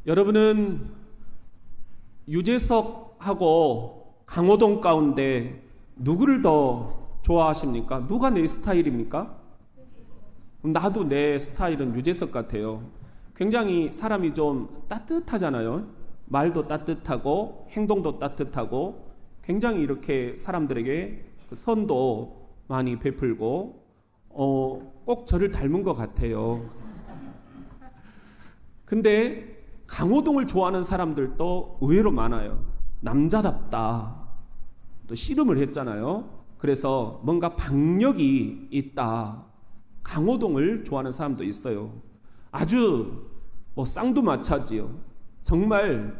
여러분은 유재석하고 강호동 가운데 누구를 더 좋아하십니까? 누가 내 스타일입니까? 나도 내 스타일은 유재석 같아요. 굉장히 사람이 좀 따뜻하잖아요. 말도 따뜻하고 행동도 따뜻하고 굉장히 이렇게 사람들에게 선도 많이 베풀고 꼭 저를 닮은 것 같아요. 근데 강호동을 좋아하는 사람들도 의외로 많아요. 남자답다. 또 씨름을 했잖아요. 그래서 뭔가 박력이 있다. 강호동을 좋아하는 사람도 있어요. 아주 쌍두마차지요. 정말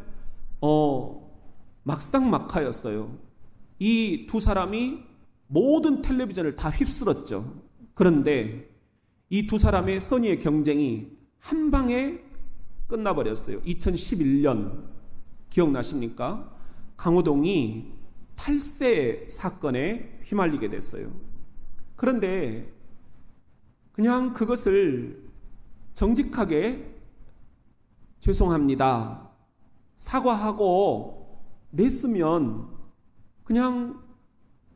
막상막하였어요. 이 두 사람이 모든 텔레비전을 다 휩쓸었죠. 그런데 이 두 사람의 선의의 경쟁이 한 방에 끝나버렸어요. 2011년 기억나십니까? 강호동이 탈세 사건에 휘말리게 됐어요. 그런데 그냥 그것을 정직하게 죄송합니다, 사과하고 냈으면 그냥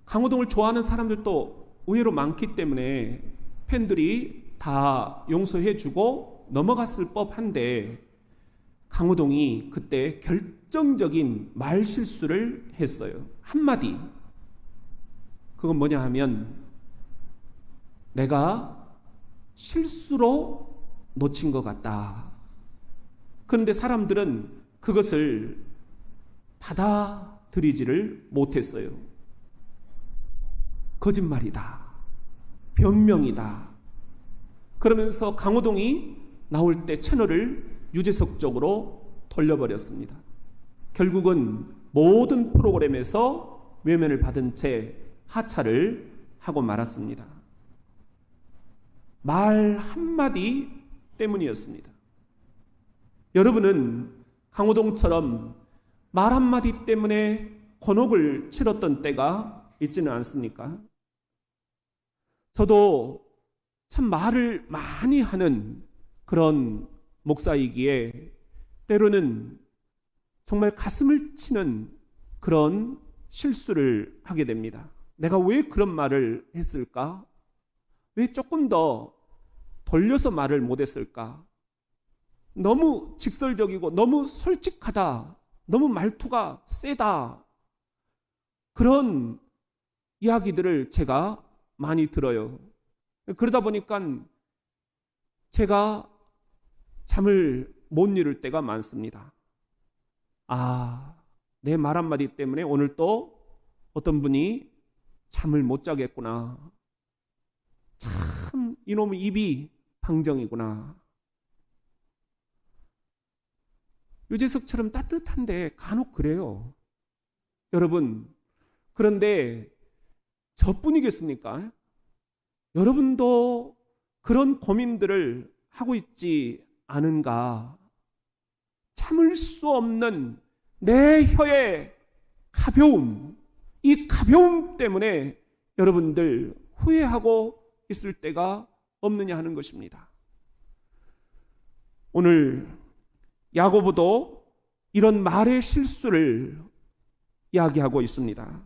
강호동을 좋아하는 사람들도 의외로 많기 때문에 팬들이 다 용서해주고 넘어갔을 법한데 강호동이 그때 결정적인 말 실수를 했어요. 한마디. 그건 뭐냐 하면 내가 실수로 놓친 것 같다. 그런데 사람들은 그것을 받아들이지를 못했어요. 거짓말이다. 변명이다. 그러면서 강호동이 나올 때 채널을 유재석 쪽으로 돌려버렸습니다. 결국은 모든 프로그램에서 외면을 받은 채 하차를 하고 말았습니다. 말 한마디 때문이었습니다. 여러분은 강호동처럼 말 한마디 때문에 곤혹을 치렀던 때가 있지는 않습니까? 저도 참 말을 많이 하는 그런 목사이기에 때로는 정말 가슴을 치는 그런 실수를 하게 됩니다. 내가 왜 그런 말을 했을까? 왜 조금 더 돌려서 말을 못했을까? 너무 직설적이고 너무 솔직하다. 너무 말투가 세다. 그런 이야기들을 제가 많이 들어요. 그러다 보니까 제가 잠을 못 이룰 때가 많습니다. 내 말 한마디 때문에 오늘 또 어떤 분이 잠을 못 자겠구나. 참 이놈의 입이 방정이구나. 유재석처럼 따뜻한데 간혹 그래요. 여러분, 그런데 저뿐이겠습니까? 여러분도 그런 고민들을 하고 있지 않은가? 참을 수 없는 내 혀의 가벼움, 이 가벼움 때문에 여러분들 후회하고 있을 때가 없느냐 하는 것입니다. 오늘 야고보도 이런 말의 실수를 이야기하고 있습니다.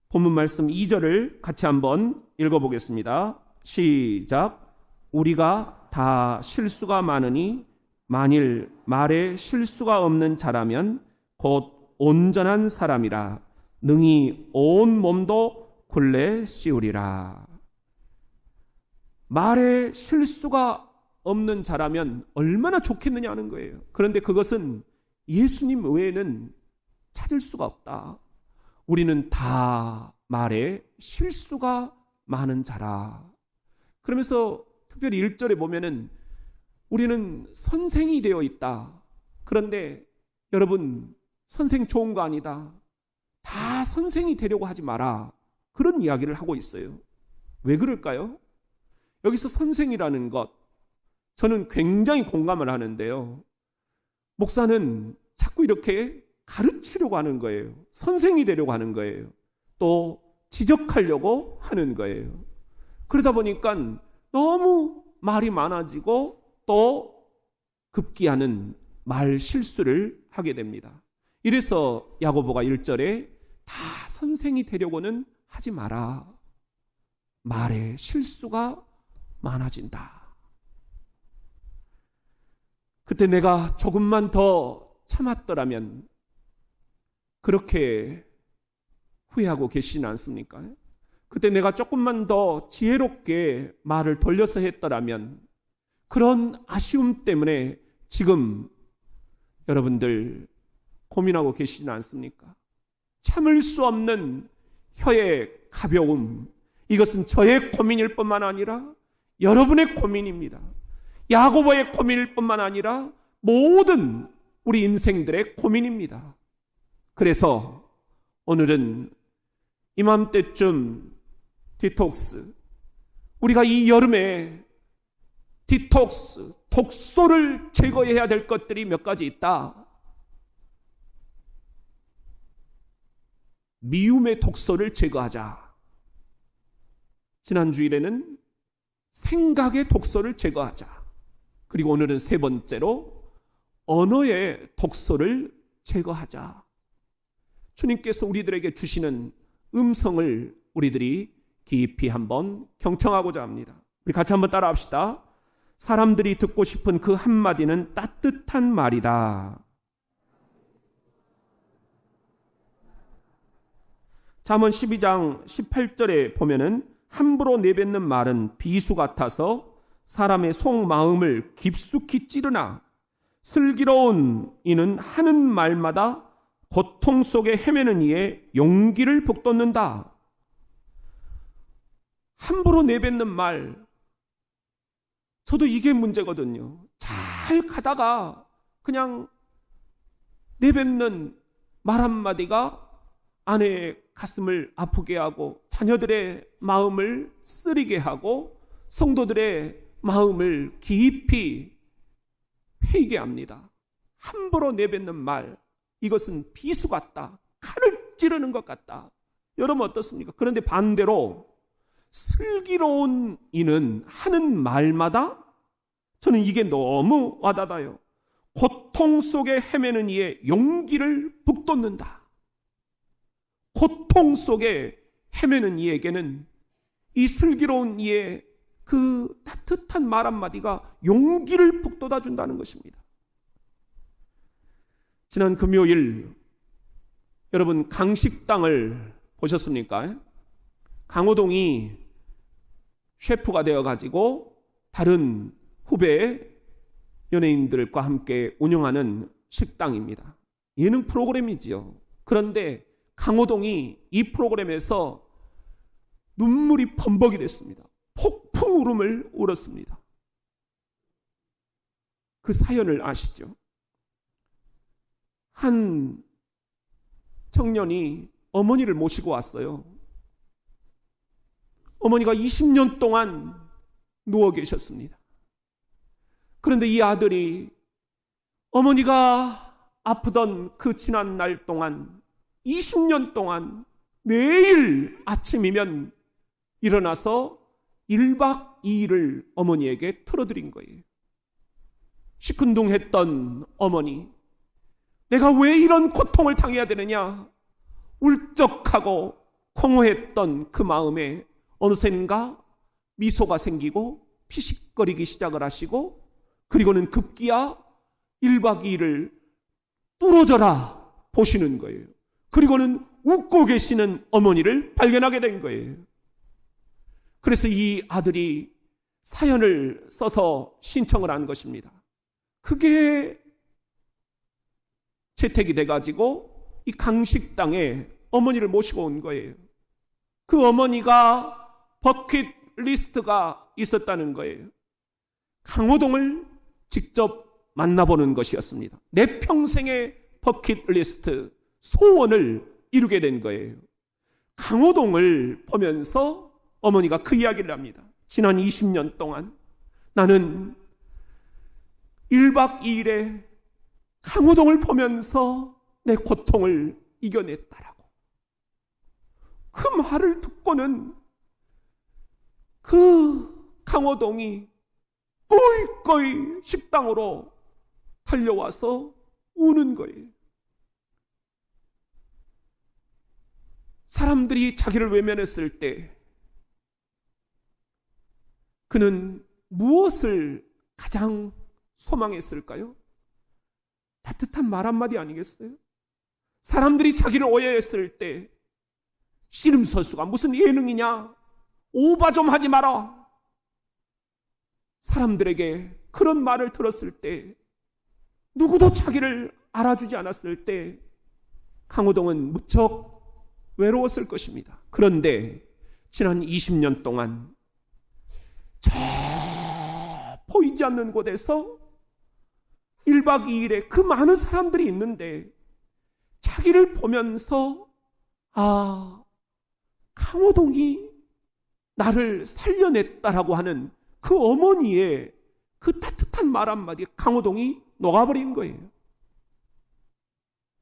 본문 말씀 2절을 같이 한번 읽어보겠습니다. 시작. 우리가 다 실수가 많으니 만일 말에 실수가 없는 자라면 곧 온전한 사람이라 능히 온 몸도 굴레 씌우리라. 말에 실수가 없는 자라면 얼마나 좋겠느냐 하는 거예요. 그런데 그것은 예수님 외에는 찾을 수가 없다. 우리는 다 말에 실수가 많은 자라. 그러면서 특별히 1절에 보면은 우리는 선생이 되어 있다. 그런데 여러분, 선생 좋은 거 아니다. 다 선생이 되려고 하지 마라. 그런 이야기를 하고 있어요. 왜 그럴까요? 여기서 선생이라는 것, 저는 굉장히 공감을 하는데요. 목사는 자꾸 이렇게 가르치려고 하는 거예요. 선생이 되려고 하는 거예요. 또 지적하려고 하는 거예요. 그러다 보니까 너무 말이 많아지고 또 급기야는 말 실수를 하게 됩니다. 이래서 야고보가 1절에 다 선생이 되려고는 하지 마라. 말에 실수가 많아진다. 그때 내가 조금만 더 참았더라면 그렇게 후회하고 계시지 않습니까? 그때 내가 조금만 더 지혜롭게 말을 돌려서 했더라면 그런 아쉬움 때문에 지금 여러분들 고민하고 계시지 않습니까? 참을 수 없는 혀의 가벼움, 이것은 저의 고민일 뿐만 아니라 여러분의 고민입니다. 야고보의 고민일 뿐만 아니라 모든 우리 인생들의 고민입니다. 그래서 오늘은 이맘때쯤 디톡스, 우리가 이 여름에 디톡스, 독소를 제거해야 될 것들이 몇 가지 있다. 미움의 독소를 제거하자. 지난 주일에는 생각의 독소를 제거하자. 그리고 오늘은 세 번째로 언어의 독소를 제거하자. 주님께서 우리들에게 주시는 음성을 우리들이 깊이 한번 경청하고자 합니다. 우리 같이 한번 따라합시다. 사람들이 듣고 싶은 그 한마디는 따뜻한 말이다. 잠언 12장 18절에 보면은 함부로 내뱉는 말은 비수 같아서 사람의 속마음을 깊숙이 찌르나 슬기로운 이는 하는 말마다 고통 속에 헤매는 이의 용기를 북돋는다. 함부로 내뱉는 말, 저도 이게 문제거든요. 잘 가다가 그냥 내뱉는 말 한마디가 아내의 가슴을 아프게 하고 자녀들의 마음을 쓰리게 하고 성도들의 마음을 깊이 패이게 합니다. 함부로 내뱉는 말, 이것은 비수 같다. 칼을 찌르는 것 같다. 여러분 어떻습니까? 그런데 반대로 슬기로운 이는 하는 말마다 저는 이게 너무 와닿아요. 고통 속에 헤매는 이의 용기를 북돋는다. 고통 속에 헤매는 이에게는 이 슬기로운 이의 그 따뜻한 말 한마디가 용기를 북돋아 준다는 것입니다. 지난 금요일 여러분 강식당을 보셨습니까? 강호동이 셰프가 되어가지고 다른 후배 연예인들과 함께 운영하는 식당입니다. 예능 프로그램이지요. 그런데 강호동이 이 프로그램에서 눈물이 범벅이 됐습니다. 폭풍 울음을 울었습니다. 그 사연을 아시죠? 한 청년이 어머니를 모시고 왔어요. 어머니가 20년 동안 누워 계셨습니다. 그런데 이 아들이 어머니가 아프던 그 지난 날 동안 20년 동안 매일 아침이면 일어나서 1박 2일을 어머니에게 털어드린 거예요. 시큰둥했던 어머니, 내가 왜 이런 고통을 당해야 되느냐? 울적하고 공허했던 그 마음에 어느샌가 미소가 생기고 피식거리기 시작을 하시고 그리고는 급기야 1박 2일을 뚫어져라 보시는 거예요. 그리고는 웃고 계시는 어머니를 발견하게 된 거예요. 그래서 이 아들이 사연을 써서 신청을 한 것입니다. 그게 채택이 돼가지고 이 강식당에 어머니를 모시고 온 거예요. 그 어머니가 버킷리스트가 있었다는 거예요. 강호동을 직접 만나보는 것이었습니다. 내 평생의 버킷리스트, 소원을 이루게 된 거예요. 강호동을 보면서 어머니가 그 이야기를 합니다. 지난 20년 동안 나는 1박 2일에 강호동을 보면서 내 고통을 이겨냈다라고. 그 말을 듣고는 그 강호동이 꺼이꺼이 식당으로 달려와서 우는 거예요. 사람들이 자기를 외면했을 때 그는 무엇을 가장 소망했을까요? 따뜻한 말 한마디 아니겠어요? 사람들이 자기를 오해했을 때 씨름선수가 무슨 예능이냐? 오바 좀 하지 마라. 사람들에게 그런 말을 들었을 때, 누구도 자기를 알아주지 않았을 때 강호동은 무척 외로웠을 것입니다. 그런데 지난 20년 동안 저 보이지 않는 곳에서 1박 2일에 그 많은 사람들이 있는데 자기를 보면서 강호동이 나를 살려냈다라고 하는 그 어머니의 그 따뜻한 말 한마디에 강호동이 녹아버린 거예요.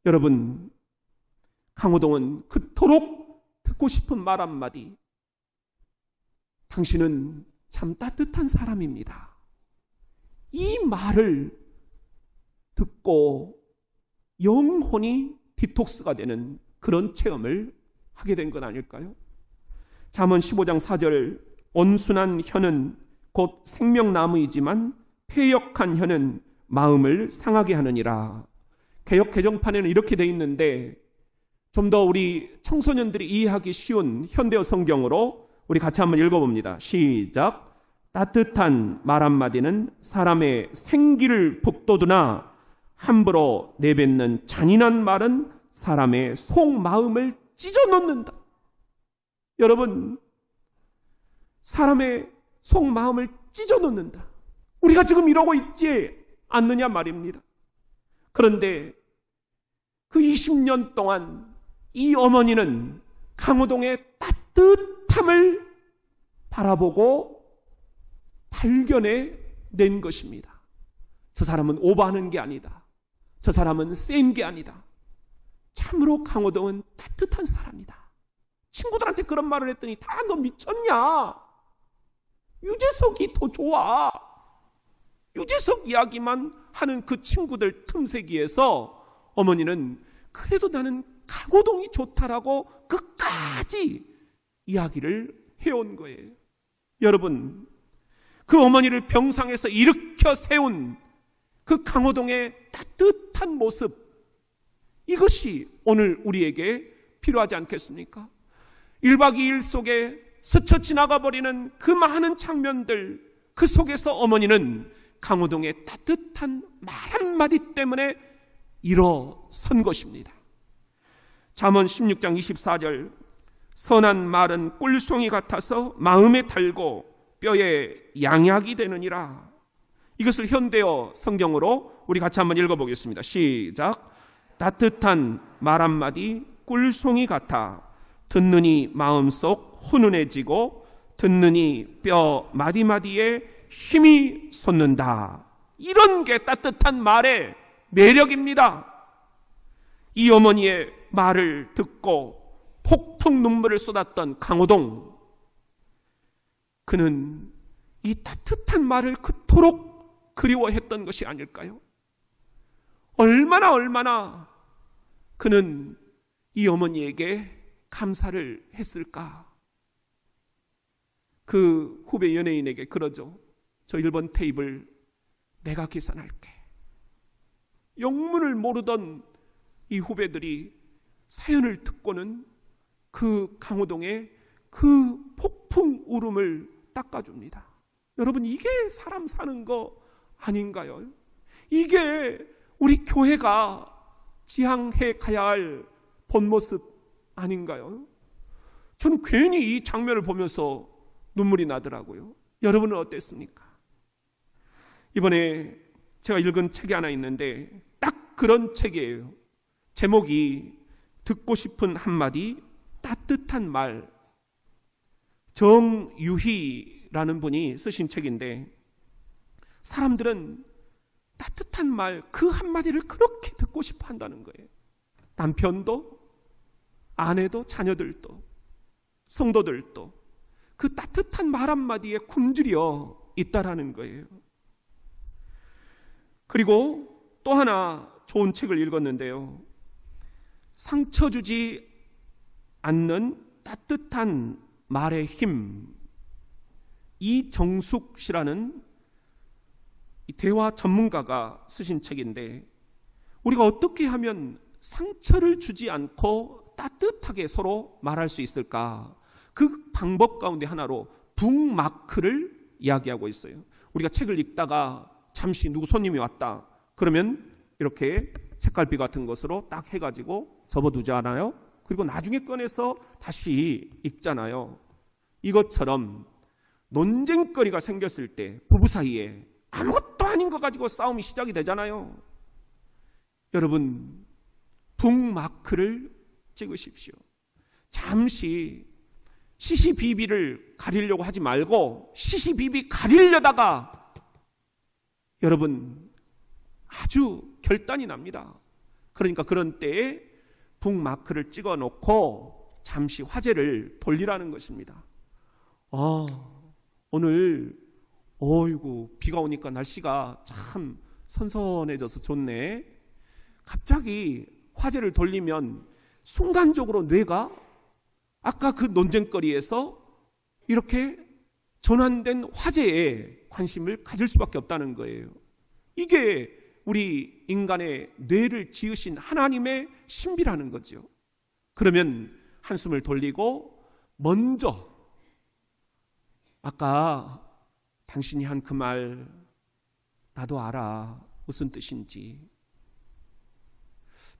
여러분, 강호동은 그토록 듣고 싶은 말 한마디, 당신은 참 따뜻한 사람입니다. 이 말을 듣고 영혼이 디톡스가 되는 그런 체험을 하게 된 건 아닐까요? 잠언 15장 4절, 온순한 혀는 곧 생명나무이지만 패역한 혀는 마음을 상하게 하느니라. 개역 개정판에는 이렇게 돼 있는데 좀 더 우리 청소년들이 이해하기 쉬운 현대어 성경으로 우리 같이 한번 읽어봅니다. 시작. 따뜻한 말 한마디는 사람의 생기를 북돋우나 함부로 내뱉는 잔인한 말은 사람의 속마음을 찢어놓는다. 여러분, 사람의 속마음을 찢어놓는다. 우리가 지금 이러고 있지 않느냐 말입니다. 그런데 그 20년 동안 이 어머니는 강호동의 따뜻함을 바라보고 발견해 낸 것입니다. 저 사람은 오버하는 게 아니다. 저 사람은 센 게 아니다. 참으로 강호동은 따뜻한 사람이다. 친구들한테 그런 말을 했더니 다 너 미쳤냐? 유재석이 더 좋아. 유재석 이야기만 하는 그 친구들 틈새기에서 어머니는 그래도 나는 강호동이 좋다라고 끝까지 이야기를 해온 거예요. 여러분, 그 어머니를 병상에서 일으켜 세운 그 강호동의 따뜻한 모습, 이것이 오늘 우리에게 필요하지 않겠습니까? 1박 2일 속에 스쳐 지나가 버리는 그 많은 장면들, 그 속에서 어머니는 강호동의 따뜻한 말 한마디 때문에 일어선 것입니다. 잠언 16장 24절, 선한 말은 꿀송이 같아서 마음에 달고 뼈에 양약이 되느니라. 이것을 현대어 성경으로 우리 같이 한번 읽어보겠습니다. 시작. 따뜻한 말 한마디 꿀송이 같아 듣느니 마음속 훈훈해지고 듣느니 뼈 마디마디에 힘이 솟는다. 이런 게 따뜻한 말의 매력입니다. 이 어머니의 말을 듣고 폭풍 눈물을 쏟았던 강호동, 그는 이 따뜻한 말을 그토록 그리워했던 것이 아닐까요? 얼마나 그는 이 어머니에게 감사를 했을까? 그 후배 연예인에게 그러죠. 저 1번 테이블 내가 계산할게. 영문을 모르던 이 후배들이 사연을 듣고는 그 강호동의 그 폭풍 울음을 닦아줍니다. 여러분, 이게 사람 사는 거 아닌가요? 이게 우리 교회가 지향해 가야 할 본 모습 아닌가요? 저는 괜히 이 장면을 보면서 눈물이 나더라고요. 여러분은 어땠습니까? 이번에 제가 읽은 책이 하나 있는데 딱 그런 책이에요. 제목이 듣고 싶은 한마디 따뜻한 말, 정유희라는 분이 쓰신 책인데, 사람들은 따뜻한 말 그 한마디를 그렇게 듣고 싶어 한다는 거예요. 남편도, 아내도, 자녀들도, 성도들도 그 따뜻한 말 한마디에 굶주려 있다라는 거예요. 그리고 또 하나 좋은 책을 읽었는데요. 상처 주지 않는 따뜻한 말의 힘, 이정숙 씨라는 대화 전문가가 쓰신 책인데, 우리가 어떻게 하면 상처를 주지 않고 따뜻하게 서로 말할 수 있을까? 그 방법 가운데 하나로 북마크를 이야기하고 있어요. 우리가 책을 읽다가 잠시 누구 손님이 왔다 그러면 이렇게 책갈피 같은 것으로 딱 해가지고 접어두잖아요. 그리고 나중에 꺼내서 다시 읽잖아요. 이것처럼 논쟁거리가 생겼을 때 부부 사이에 아무것도 아닌 거 가지고 싸움이 시작이 되잖아요. 여러분, 북마크를 찍으십시오. 잠시 시시비비를 가리려고 하지 말고 시시비비 가리려다가 여러분 아주 결단이 납니다. 그러니까 그런 때에 북마크를 찍어 놓고 잠시 화제를 돌리라는 것입니다. 오늘 어이구 비가 오니까 날씨가 참 선선해져서 좋네. 갑자기 화제를 돌리면 순간적으로 뇌가 아까 그 논쟁거리에서 이렇게 전환된 화제에 관심을 가질 수밖에 없다는 거예요. 이게 우리 인간의 뇌를 지으신 하나님의 신비라는 거죠. 그러면 한숨을 돌리고 먼저 아까 당신이 한 그 말 나도 알아. 무슨 뜻인지.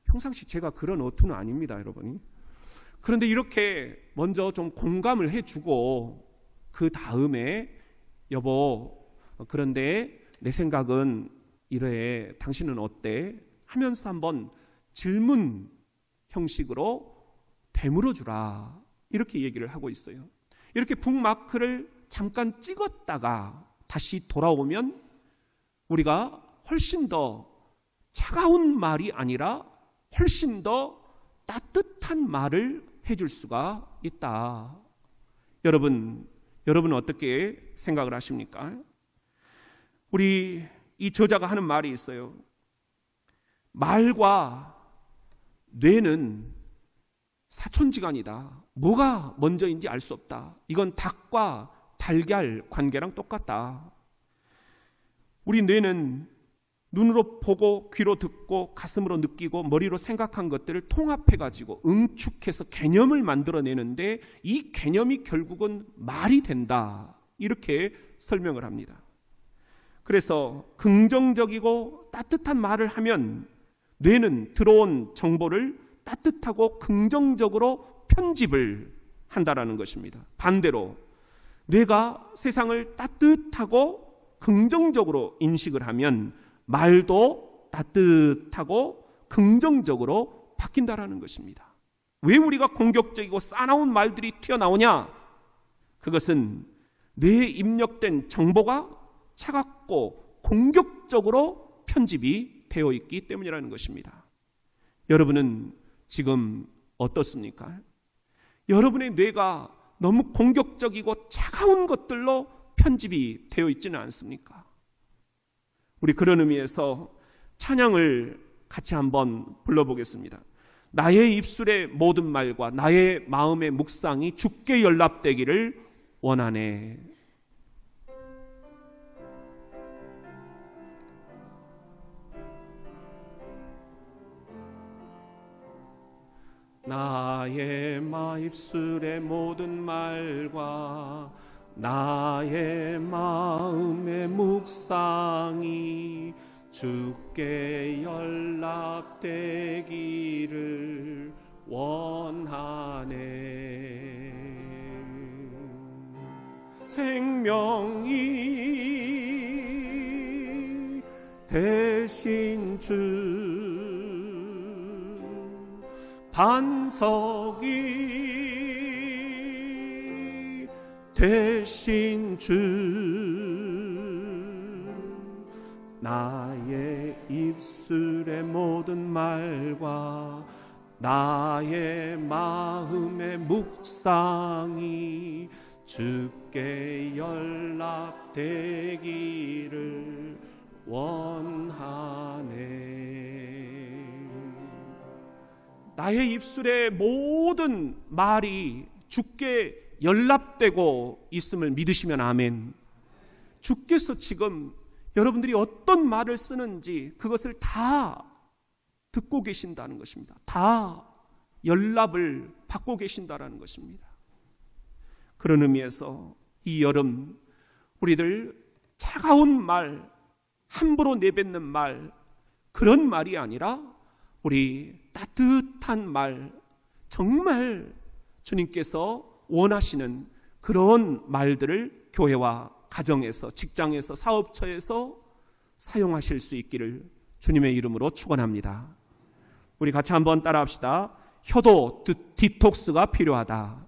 평상시 제가 그런 어투는 아닙니다, 여러분이. 그런데 이렇게 먼저 좀 공감을 해주고 그 다음에 여보, 그런데 내 생각은 이래. 당신은 어때? 하면서 한번 질문 형식으로 되물어 주라. 이렇게 얘기를 하고 있어요. 이렇게 북마크를 잠깐 찍었다가 다시 돌아오면 우리가 훨씬 더 차가운 말이 아니라 훨씬 더 따뜻한 말을 해줄 수가 있다. 여러분은 어떻게 생각을 하십니까? 우리 이 저자가 하는 말이 있어요. 말과 뇌는 사촌지간이다. 뭐가 먼저인지 알 수 없다. 이건 닭과 달걀 관계랑 똑같다. 우리 뇌는 눈으로 보고 귀로 듣고 가슴으로 느끼고 머리로 생각한 것들을 통합해가지고 응축해서 개념을 만들어내는데 이 개념이 결국은 말이 된다. 이렇게 설명을 합니다. 그래서 긍정적이고 따뜻한 말을 하면 뇌는 들어온 정보를 따뜻하고 긍정적으로 편집을 한다라는 것입니다. 반대로 뇌가 세상을 따뜻하고 긍정적으로 인식을 하면 말도 따뜻하고 긍정적으로 바뀐다라는 것입니다. 왜 우리가 공격적이고 싸나운 말들이 튀어나오냐? 그것은 뇌에 입력된 정보가 차갑고 공격적으로 편집이 되어 있기 때문이라는 것입니다. 여러분은 지금 어떻습니까? 여러분의 뇌가 너무 공격적이고 차가운 것들로 편집이 되어 있지는 않습니까? 우리 그런 의미에서 찬양을 같이 한번 불러보겠습니다. 나의 입술의 모든 말과 나의 마음의 묵상이 주께 연락되기를 원하네. 나의 입술의 모든 말과 나의 마음의 묵상이 주께 연락되기를 원하네. 생명이 되신 주 반석이 되신 주 나의 입술의 모든 말과 나의 마음의 묵상이 주께 연락되기를 원하네. 나의 입술의 모든 말이 주께 연락되고 있음을 믿으시면 아멘. 주께서 지금 여러분들이 어떤 말을 쓰는지 그것을 다 듣고 계신다는 것입니다. 다 연락을 받고 계신다는 것입니다. 그런 의미에서 이 여름 우리들 차가운 말, 함부로 내뱉는 말, 그런 말이 아니라 우리 따뜻한 말, 정말 주님께서 원하시는 그런 말들을 교회와 가정에서, 직장에서, 사업처에서 사용하실 수 있기를 주님의 이름으로 축원합니다. 우리 같이 한번 따라합시다. 혀도 디톡스가 필요하다.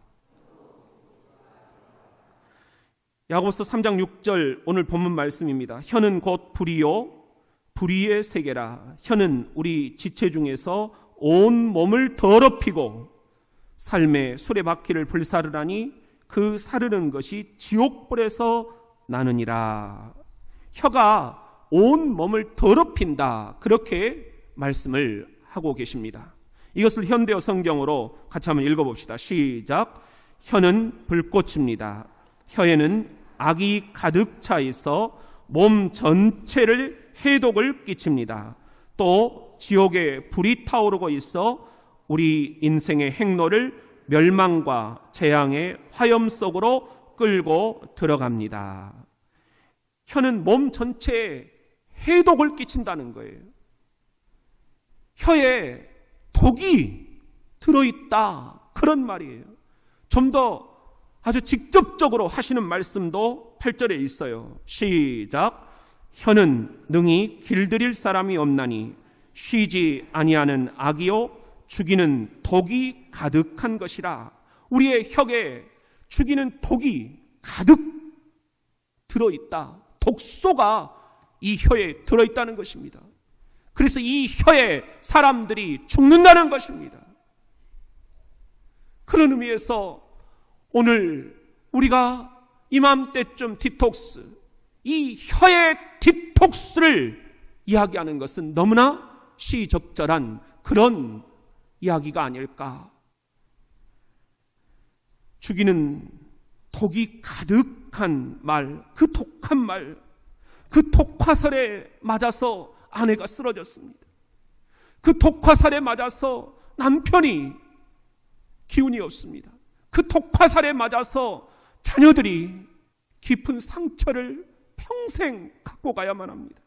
야고보서 3장 6절 오늘 본문 말씀입니다. 혀는 곧 불이요 불의의 세계라. 혀는 우리 지체 중에서 온 몸을 더럽히고 삶의 수레바퀴를 불사르라니 그 사르는 것이 지옥불에서 나느니라. 혀가 온 몸을 더럽힌다, 그렇게 말씀을 하고 계십니다. 이것을 현대어 성경으로 같이 한번 읽어봅시다. 시작. 혀는 불꽃입니다. 혀에는 악이 가득 차 있어 몸 전체를 해독을 끼칩니다. 또 지옥에 불이 타오르고 있어 우리 인생의 행로를 멸망과 재앙의 화염 속으로 끌고 들어갑니다. 혀는 몸 전체에 해독을 끼친다는 거예요. 혀에 독이 들어있다, 그런 말이에요. 좀 더 아주 직접적으로 하시는 말씀도 8절에 있어요. 시작. 혀는 능히 길들일 사람이 없나니 쉬지 아니하는 악이요 죽이는 독이 가득한 것이라. 우리의 혀에 죽이는 독이 가득 들어있다. 독소가 이 혀에 들어있다는 것입니다. 그래서 이 혀에 사람들이 죽는다는 것입니다. 그런 의미에서 오늘 우리가 이맘때쯤 디톡스, 이 혀의 디톡스를 이야기하는 것은 너무나 시적절한 그런 이야기가 아닐까. 죽이는 독이 가득한 말, 그 독한 말, 그 독화살에 맞아서 아내가 쓰러졌습니다. 그 독화살에 맞아서 남편이 기운이 없습니다. 그 독화살에 맞아서 자녀들이 깊은 상처를 평생 갖고 가야만 합니다.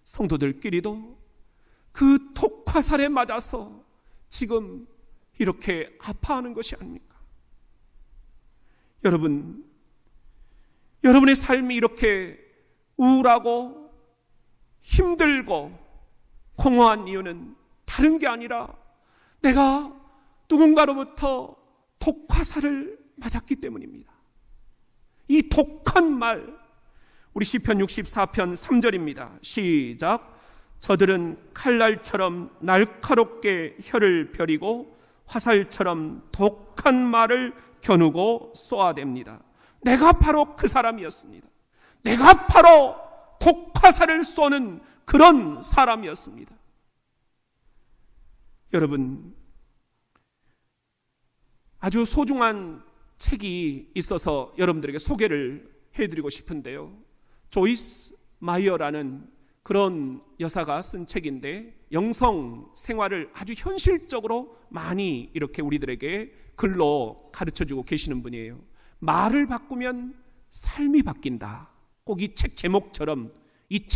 성도들끼리도 그 독화살에 맞아서 지금 이렇게 아파하는 것이 아닙니까? 여러분의 삶이 이렇게 우울하고 힘들고 공허한 이유는 다른 게 아니라 내가 누군가로부터 독화살을 맞았기 때문입니다. 이 독한 말, 우리 시편 64편 3절입니다. 시작. 저들은 칼날처럼 날카롭게 혀를 펴리고 화살처럼 독한 말을 겨누고 쏘아댑니다. 내가 바로 그 사람이었습니다. 내가 바로 독화살을 쏘는 그런 사람이었습니다. 여러분, 아주 소중한 책이 있어서 여러분들에게 소개를 해드리고 싶은데요. 조이스 마이어라는 그런 여사가 쓴 책인데 영성 생활을 아주 현실적으로 많이 이렇게 우리들에게 글로 가르쳐주고 계시는 분이에요. 말을 바꾸면 삶이 바뀐다. 꼭 이 책 제목처럼, 이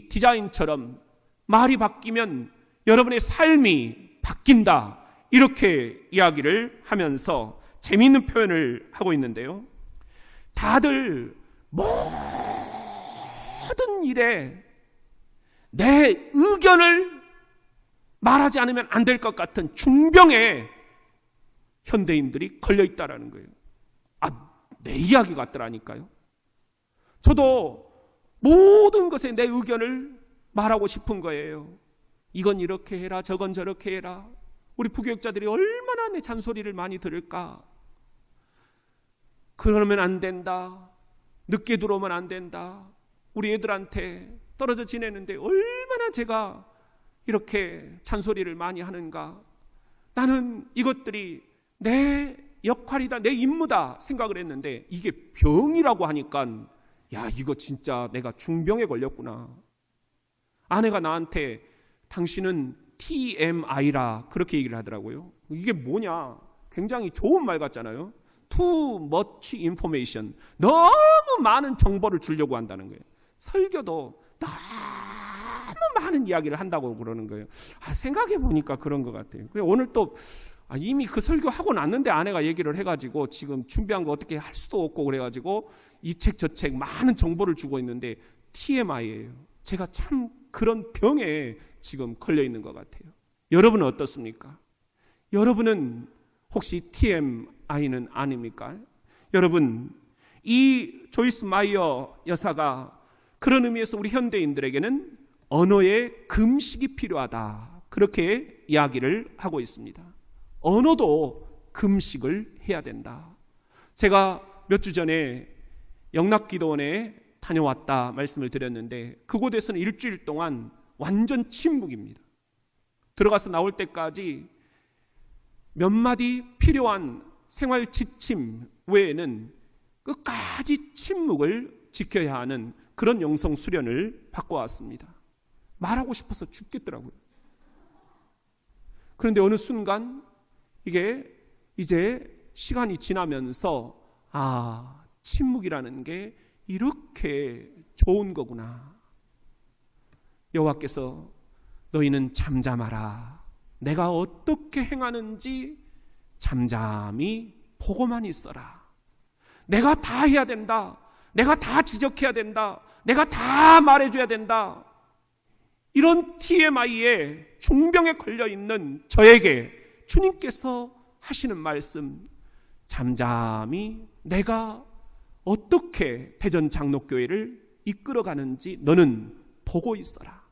디자인처럼 말이 바뀌면 여러분의 삶이 바뀐다, 이렇게 이야기를 하면서 재미있는 표현을 하고 있는데요. 다들 모든 일에 내 의견을 말하지 않으면 안 될 것 같은 중병에 현대인들이 걸려있다라는 거예요. 내 이야기 같더라니까요. 저도 모든 것에 내 의견을 말하고 싶은 거예요. 이건 이렇게 해라, 저건 저렇게 해라. 우리 부교육자들이 얼마나 내 잔소리를 많이 들을까. 그러면 안 된다, 늦게 들어오면 안 된다, 우리 애들한테 떨어져 지내는데 얼마나 제가 이렇게 잔소리를 많이 하는가? 나는 이것들이 내 역할이다, 내 임무다 생각을 했는데 이게 병이라고 하니까 야, 이거 진짜 내가 중병에 걸렸구나. 아내가 나한테 당신은 TMI라 그렇게 얘기를 하더라고요. 이게 뭐냐? 굉장히 좋은 말 같잖아요. Too much information. 너무 많은 정보를 주려고 한다는 거예요. 설교도 너무 많은 이야기를 한다고 그러는 거예요. 생각해 보니까 그런 것 같아요. 오늘 또 이미 그 설교하고 났는데 아내가 얘기를 해가지고 지금 준비한 거 어떻게 할 수도 없고 그래가지고 이 책 저 책 많은 정보를 주고 있는데 TMI예요. 제가 참 그런 병에 지금 걸려 있는 것 같아요. 여러분은 어떻습니까? 여러분은 혹시 TMI는 아닙니까? 여러분, 이 조이스 마이어 여사가 그런 의미에서 우리 현대인들에게는 언어의 금식이 필요하다, 그렇게 이야기를 하고 있습니다. 언어도 금식을 해야 된다. 제가 몇 주 전에 영락기도원에 다녀왔다 말씀을 드렸는데 그곳에서는 일주일 동안 완전 침묵입니다. 들어가서 나올 때까지 몇 마디 필요한 생활 지침 외에는 끝까지 침묵을 지켜야 하는 그런 영성 수련을 받고 왔습니다. 말하고 싶어서 죽겠더라고요. 그런데 어느 순간 이게 이제 시간이 지나면서 침묵이라는 게 이렇게 좋은 거구나. 여호와께서 너희는 잠잠하라. 내가 어떻게 행하는지 잠잠히 보고만 있어라. 내가 다 해야 된다. 내가 다 지적해야 된다. 내가 다 말해줘야 된다. 이런 TMI에 중병에 걸려있는 저에게 주님께서 하시는 말씀, 잠잠히 내가 어떻게 대전 장로교회를 이끌어가는지 너는 보고 있어라.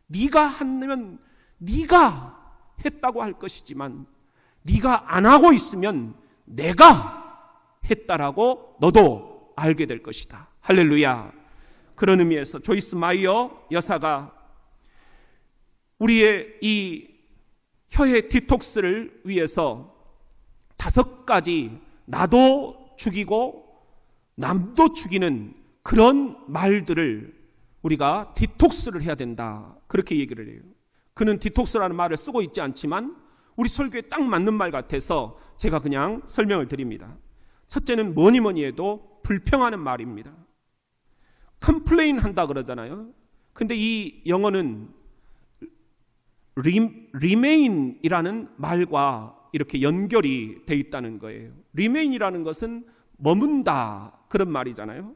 네가 하면 네가 했다고 할 것이지만 네가 안 하고 있으면 내가 했다라고 너도 알게 될 것이다. 할렐루야. 그런 의미에서 조이스 마이어 여사가 우리의 이 혀의 디톡스를 위해서 5가지 나도 죽이고 남도 죽이는 그런 말들을 우리가 디톡스를 해야 된다, 그렇게 얘기를 해요. 그는 디톡스라는 말을 쓰고 있지 않지만 우리 설교에 딱 맞는 말 같아서 제가 그냥 설명을 드립니다. 첫째는 뭐니 해도 불평하는 말입니다. 컴플레인 한다 그러잖아요. 근데 이 영어는 remain이라는 말과 이렇게 연결이 돼 있다는 거예요. remain이라는 것은 머문다, 그런 말이잖아요.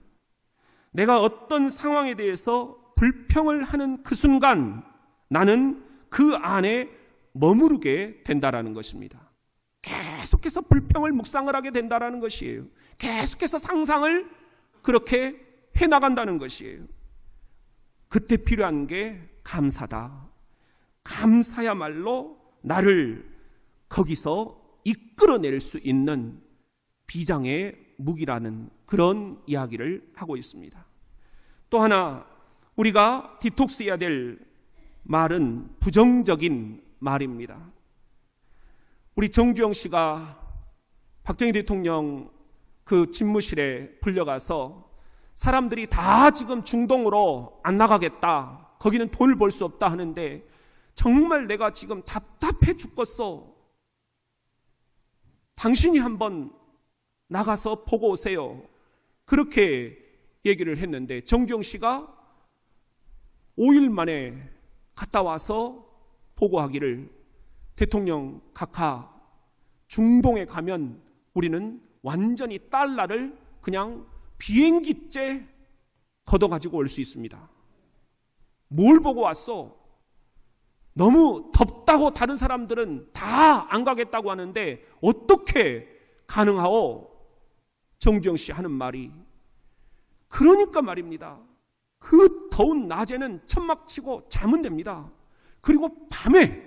내가 어떤 상황에 대해서 불평을 하는 그 순간 나는 그 안에 머무르게 된다라는 것입니다. 계속해서 불평을 묵상을 하게 된다라는 것이에요. 계속해서 상상을 그렇게 해나간다는 것이에요. 그때 필요한 게 감사다. 감사야말로 나를 거기서 이끌어낼 수 있는 비장의 무기라는 그런 이야기를 하고 있습니다. 또 하나 우리가 디톡스해야 될 말은 부정적인 말입니다. 우리 정주영 씨가 박정희 대통령 그 집무실에 불려가서 사람들이 다 지금 중동으로 안 나가겠다, 거기는 돈을 벌 수 없다 하는데 정말 내가 지금 답답해 죽겠어. 당신이 한번 나가서 보고 오세요. 그렇게 얘기를 했는데 정주영 씨가 5일 만에 갔다 와서 보고하기를, 대통령 각하, 중동에 가면 우리는 완전히 달러를 그냥 비행기째 걷어가지고 올 수 있습니다. 뭘 보고 왔어? 너무 덥다고 다른 사람들은 다 안 가겠다고 하는데 어떻게 가능하오? 정주영 씨 하는 말이, 그러니까 말입니다. 그 더운 낮에는 천막 치고 자면 됩니다. 그리고 밤에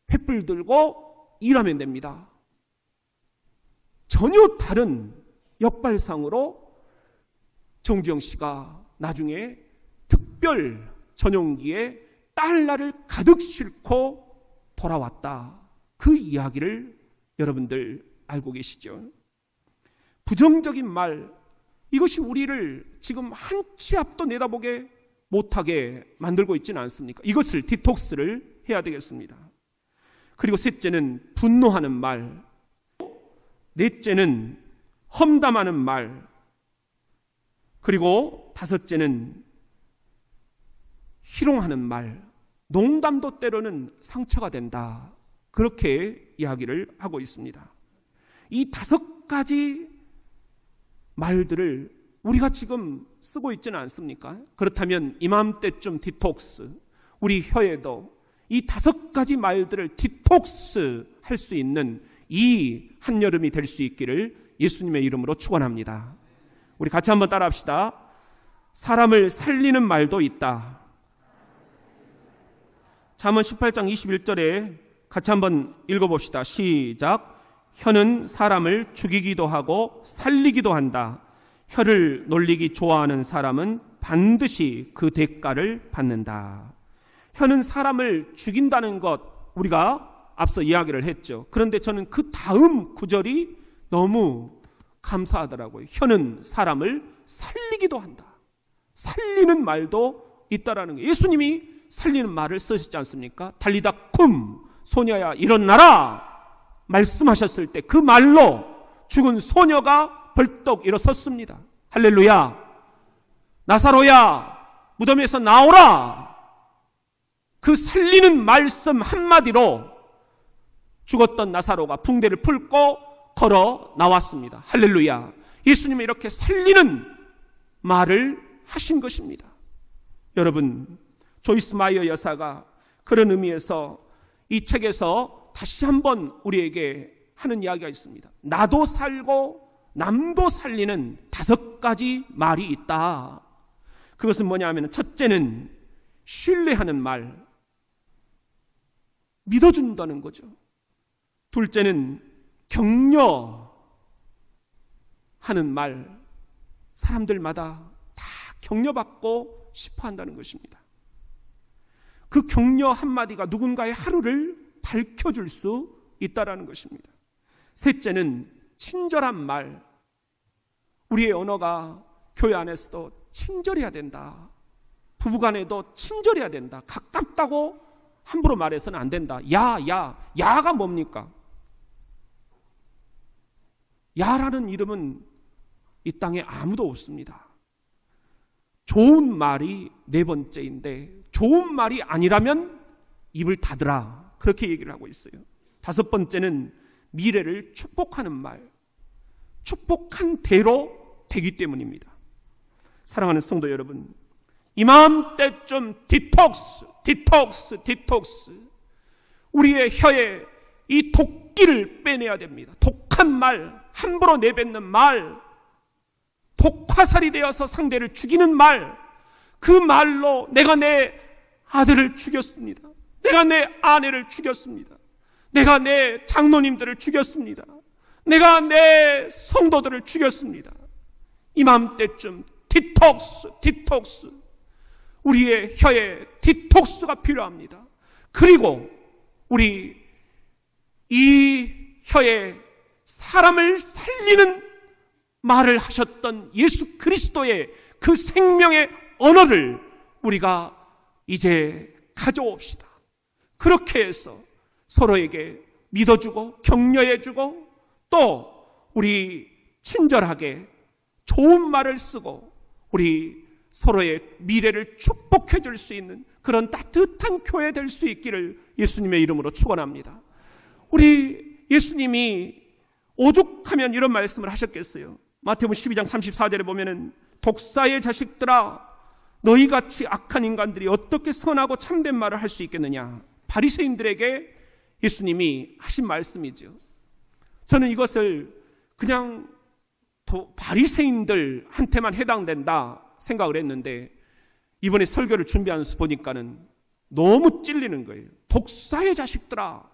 횃불 들고 일하면 됩니다. 전혀 다른 역발상으로 정주영 씨가 나중에 특별 전용기에 달러를 가득 싣고 돌아왔다. 그 이야기를 여러분들 알고 계시죠? 부정적인 말, 이것이 우리를 지금 한 치 앞도 내다보게 못하게 만들고 있지는 않습니까? 이것을 디톡스를 해야 되겠습니다. 그리고 셋째는 분노하는 말, 넷째는 험담하는 말, 그리고 다섯째는 희롱하는 말, 농담도 때로는 상처가 된다. 그렇게 이야기를 하고 있습니다. 이 5가지 말들을 우리가 지금 쓰고 있지는 않습니까? 그렇다면 이맘때쯤 디톡스, 우리 혀에도 이 5가지 말들을 디톡스 할 수 있는 이 한여름이 될 수 있기를 예수님의 이름으로 축원합니다. 우리 같이 한번 따라합시다. 사람을 살리는 말도 있다. 잠언 18장 21절에 같이 한번 읽어봅시다. 시작. 혀는 사람을 죽이기도 하고 살리기도 한다. 혀를 놀리기 좋아하는 사람은 반드시 그 대가를 받는다. 혀는 사람을 죽인다는 것 우리가 앞서 이야기를 했죠. 그런데 저는 그 다음 구절이 너무 감사하더라고요. 혀는 사람을 살리기도 한다. 살리는 말도 있다라는 거예요. 예수님이 살리는 말을 쓰셨지 않습니까? 달리다 쿰, 소녀야 일어나라 말씀하셨을 때 그 말로 죽은 소녀가 벌떡 일어섰습니다. 할렐루야. 나사로야 무덤에서 나오라. 그 살리는 말씀 한마디로 죽었던 나사로가 붕대를 풀고 걸어 나왔습니다. 할렐루야. 예수님이 이렇게 살리는 말을 하신 것입니다. 여러분, 조이스 마이어 여사가 그런 의미에서 이 책에서 다시 한번 우리에게 하는 이야기가 있습니다. 나도 살고 남도 살리는 5가지 말이 있다. 그것은 뭐냐 하면 첫째는 신뢰하는 말, 믿어준다는 거죠. 둘째는 격려하는 말, 사람들마다 다 격려받고 싶어 한다는 것입니다. 그 격려 한마디가 누군가의 하루를 밝혀줄 수 있다는 것입니다. 셋째는 친절한 말, 우리의 언어가 교회 안에서도 친절해야 된다. 부부간에도 친절해야 된다. 가깝다고 함부로 말해서는 안 된다. 야가 뭡니까? 야라는 이름은 이 땅에 아무도 없습니다. 좋은 말이 4번째인데 좋은 말이 아니라면 입을 닫으라. 그렇게 얘기를 하고 있어요. 5번째는 미래를 축복하는 말, 축복한 대로 되기 때문입니다. 사랑하는 성도 여러분, 이맘때쯤 디톡스, 우리의 혀에 이 독기를 빼내야 됩니다. 독한 말, 함부로 내뱉는 말, 독화살이 되어서 상대를 죽이는 말, 그 말로 내가 내 아들을 죽였습니다. 내가 내 아내를 죽였습니다. 내가 내 장로님들을 죽였습니다. 내가 내 성도들을 죽였습니다. 이맘때쯤 디톡스, 우리의 혀에 디톡스가 필요합니다. 그리고 우리 이 혀에 사람을 살리는 말을 하셨던 예수 그리스도의 그 생명의 언어를 우리가 이제 가져옵시다. 그렇게 해서 서로에게 믿어주고 격려해주고 또 우리 친절하게 좋은 말을 쓰고 우리 서로의 미래를 축복해 줄 수 있는 그런 따뜻한 교회 될 수 있기를 예수님의 이름으로 축원합니다. 우리 예수님이 오죽하면 이런 말씀을 하셨겠어요. 마태복음 12장 34절에 보면은 독사의 자식들아 너희같이 악한 인간들이 어떻게 선하고 참된 말을 할 수 있겠느냐. 바리새인들에게 예수님이 하신 말씀이죠. 저는 이것을 그냥 바리새인들한테만 해당된다 생각을 했는데 이번에 설교를 준비하면서 보니까는 너무 찔리는 거예요. 독사의 자식들아.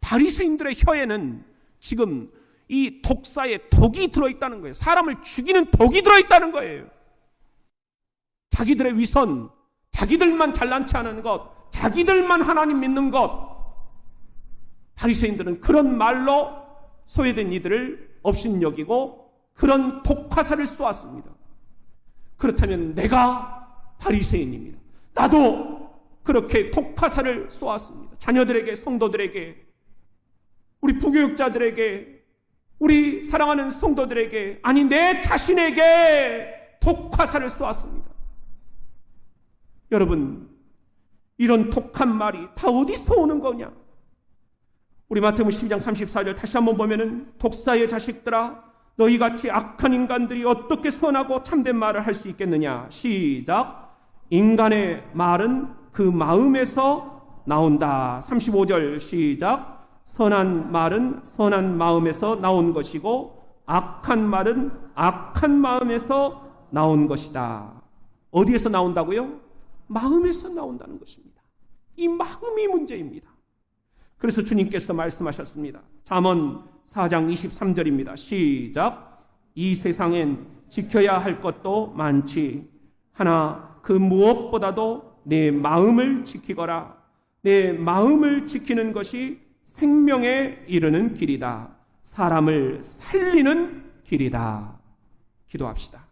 바리새인들의 혀에는 지금 이 독사의 독이 들어있다는 거예요. 사람을 죽이는 독이 들어있다는 거예요. 자기들의 위선, 자기들만 잘난 체 하는 것, 자기들만 하나님 믿는 것. 바리새인들은 그런 말로 소외된 이들을 업신여기고 그런 독화살을 쏘았습니다. 그렇다면 내가 바리새인입니다. 나도 그렇게 독화살을 쏘았습니다. 자녀들에게, 성도들에게, 우리 부교육자들에게, 우리 사랑하는 성도들에게, 아니 내 자신에게 독화살을 쏘았습니다. 여러분, 이런 독한 말이 다 어디서 오는 거냐? 우리 마태복음 12장 34절 다시 한번 보면은, 독사의 자식들아, 너희같이 악한 인간들이 어떻게 선하고 참된 말을 할 수 있겠느냐? 시작. 인간의 말은 그 마음에서 나온다. 35절 시작. 선한 말은 선한 마음에서 나온 것이고 악한 말은 악한 마음에서 나온 것이다. 어디에서 나온다고요? 마음에서 나온다는 것입니다. 이 마음이 문제입니다. 그래서 주님께서 말씀하셨습니다. 잠언 4장 23절입니다. 시작. 이 세상엔 지켜야 할 것도 많지, 하나 그 무엇보다도 내 마음을 지키거라. 내 마음을 지키는 것이 생명에 이르는 길이다. 사람을 살리는 길이다. 기도합시다.